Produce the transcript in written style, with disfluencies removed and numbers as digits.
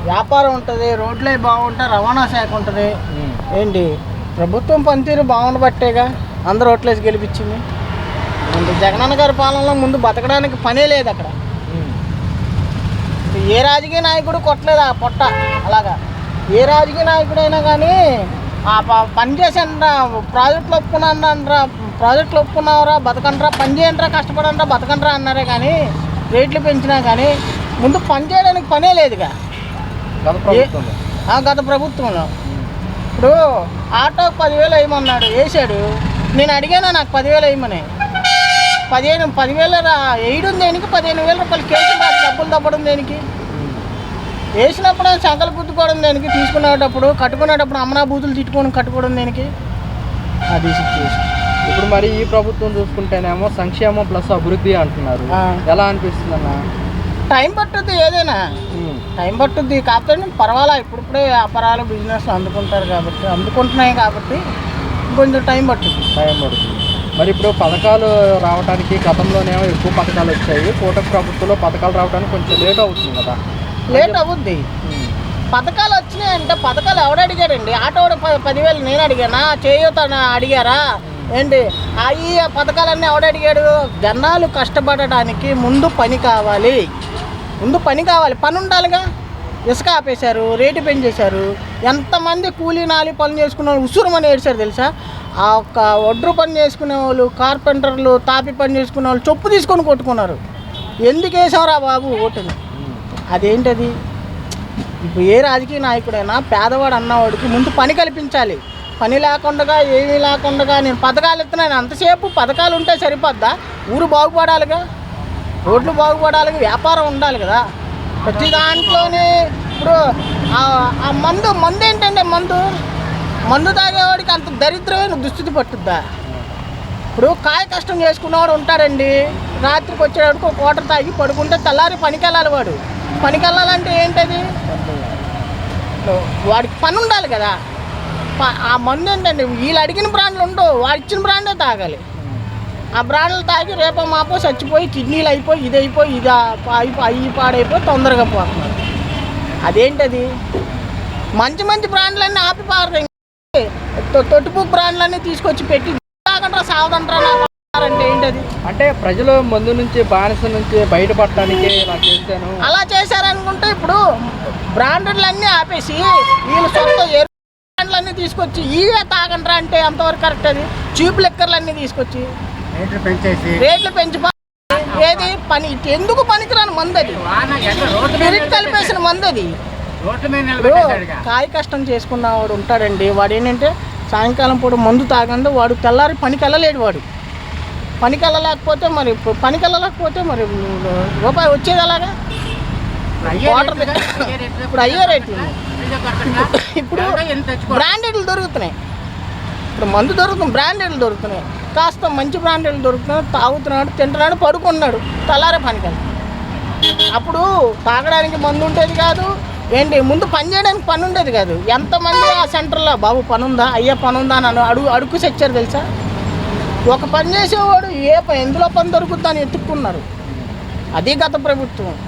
వ్యాపారం ఉంటుంది, రోడ్లే బాగుంటాయి, రవాణా శాఖ ఉంటుంది. ఏంటి ప్రభుత్వం పనితీరు బాగుండబట్టేగా అందరూ ఓట్లేసి గెలిపించింది. అంటే జగనన్న గారి పాలనలో ముందు బతకడానికి పనే లేదు అక్కడ. ఏ రాజకీయ నాయకుడు కొట్టలేదు ఆ పొట్ట. అలాగా ఏ రాజకీయ నాయకుడైనా కానీ ఆ పని చేసేంట్రా, ప్రాజెక్టులు ఒప్పుకున్నారా బతకండ్రా, పని చేయండిరా, కష్టపడండిరా, బతకండ్రా అన్నారే కానీ రేట్లు పెంచినా కానీ ముందు పని చేయడానికి పనే లేదుగా గత ప్రభుత్వంలో. ఇప్పుడు ఆటోకి 10,000 వేయమన్నాడు, వేసాడు. నేను అడిగాను నాకు 10,000 వేయమని. 10,000 వేయడం దేనికి, 15,000 రూపాయలు కేసు డబ్బులు తప్పడం దేనికి, వేసినప్పుడు సంకలు గుద్దుకోవడం దేనికి, తీసుకునేటప్పుడు కట్టుకునేటప్పుడు అమ్మనా బూతులు తిట్టుకొని కట్టుకోవడం దేనికి. అది సిచ్యువేషన్. ఇప్పుడు మరి ఈ ప్రభుత్వం చూసుకుంటేనేమో సంక్షేమం ప్లస్ అభివృద్ధి అంటున్నారు. ఎలా అనిపిస్తుంది అన్న? టైం పట్టుద్ది, ఏదైనా టైం పట్టుద్ది. కాకపోతే పర్వాలా, ఇప్పుడిప్పుడే వ్యాపారాలు బిజినెస్ అందుకుంటున్నాయి కాబట్టి కొంచెం టైం పడుతుంది. మరి ఇప్పుడు పథకాలు రావడానికి గతంలోనేమో ఎక్కువ పథకాలు వచ్చాయి. కూటమి ప్రభుత్వంలో పథకాలు రావడానికి కొంచెం లేట్ అవుతుంది కదా? లేట్ అవుద్ది. పథకాలు వచ్చినాయి అంటే పథకాలు ఎవడు అడిగాడండి? ఆటో 10,000 నేను అడిగానా? చేయూత అడిగారా? ఏంటి ఈ పథకాలన్నీ ఎవడు అడిగాడు? జనాలు కష్టపడడానికి ముందు పని కావాలి, పని ఉండాలిగా. ఇసుక ఆపేశారు, రేటు పెంచేశారు. ఎంతమంది కూలీ నాలి పనులు చేసుకునే వాళ్ళు ఉసురుమని ఏడ్చారు తెలుసా? ఆ ఒక్క ఒడ్రు పని చేసుకునే వాళ్ళు, కార్పెంటర్లు, తాపి పని చేసుకునే వాళ్ళు చొప్పు తీసుకొని కొట్టుకున్నారు. ఎందుకు వేసావురా బాబు ఓటుని? అదేంటది? ఇప్పుడు ఏ రాజకీయ నాయకుడైనా పేదవాడు అన్నవాడికి ముందు పని కల్పించాలి. పని లేకుండా ఏమీ లేకుండా నేను పథకాలు ఇస్తున్నాను అంతసేపు పథకాలు ఉంటే సరిపోద్దా? ఊరు బాగుపడాలిగా, రోడ్లు బాగుపడాలి, వ్యాపారం ఉండాలి కదా. ప్రతి దాంట్లోనే ఇప్పుడు ఆ మందు ఏంటంటే మందు తాగేవాడికి అంత దరిద్రమైన దుస్థితి పట్టుద్దా? ఇప్పుడు కాయ కష్టం చేసుకున్నవాడు ఉంటాడండి, రాత్రికి వచ్చేవాడికి ఒక వాటర్ తాగి పడుకుంటే తెల్లారి పనికి వెళ్ళాలి. వాడు పనికి వెళ్ళాలంటే ఏంటది? వాడికి పని ఉండాలి కదా. ఆ మందు ఏంటండి, వీళ్ళు అడిగిన బ్రాండ్లు ఉండవు, వాడు ఇచ్చిన బ్రాండే తాగాలి. ఆ బ్రాండ్లు తాగి రేపో మాపో చచ్చిపోయి కిడ్నీలు అయిపోయి ఇది అయ్యి పాడైపోయి తొందరగా పోతున్నారు. అదేంటది? మంచి బ్రాండ్లన్నీ ఆపి పారుతాయి, తొట్టుపు బ్రాండ్లన్నీ తీసుకొచ్చి పెట్టి తాగంటారా సావదంటారా అంటే ఏంటది? అంటే ప్రజలు మందు నుంచి బానిస నుంచి బయటపడటానికి అలా చేశారనుకుంటే ఇప్పుడు బ్రాండెడ్లన్నీ ఆపేసి వీళ్ళు సొంత బ్రాండ్లన్నీ తీసుకొచ్చి ఇవే తాగంటారా అంటే ఎంతవరకు కరెక్ట్? అది చీప్ లెక్కర్లన్నీ తీసుకొచ్చి రేట్లు పెంచి ఏది పని ఎందుకు పనికిరాని మందు అది, స్పిరిట్ కలిపేసిన మందు అది. కాయ కష్టం చేసుకున్నవాడు ఉంటాడండి, వాడు ఏంటంటే సాయంకాలం పూట మందు తాగండి, వాడు తెల్లారి పనికి వెళ్ళలేడు. వాడు పనికి వెళ్ళలేకపోతే మరి రూపాయి వచ్చేది అలాగా. వాటర్ ఇప్పుడు అయ్యే రేట్లు. ఇప్పుడు బ్రాండెడ్లు దొరుకుతున్నాయి, ఇప్పుడు మందు దొరుకుతుంది, బ్రాండెడ్లు దొరుకుతున్నాయి. కాస్త మంచి బ్రాండెడ్లు దొరుకుతున్నాడు, తాగుతున్నాడు, తింటున్నాడు, పడుకున్నాడు, తెల్లారే పనికి వెళ్తాడు. అప్పుడు తాగడానికి మందు ఉండేది కాదు, ఏంటి ముందు పని చేయడానికి పని ఉండేది కాదు. ఎంతమంది ఆ సెంటర్లో బాబు పని ఉందా, అయ్యా పని ఉందా అని అడుగు చచ్చారు తెలుసా? ఒక పని చేసేవాడు ఎందులో పని దొరుకుతుందని ఎత్తుక్కున్నారు. అది గత ప్రభుత్వం.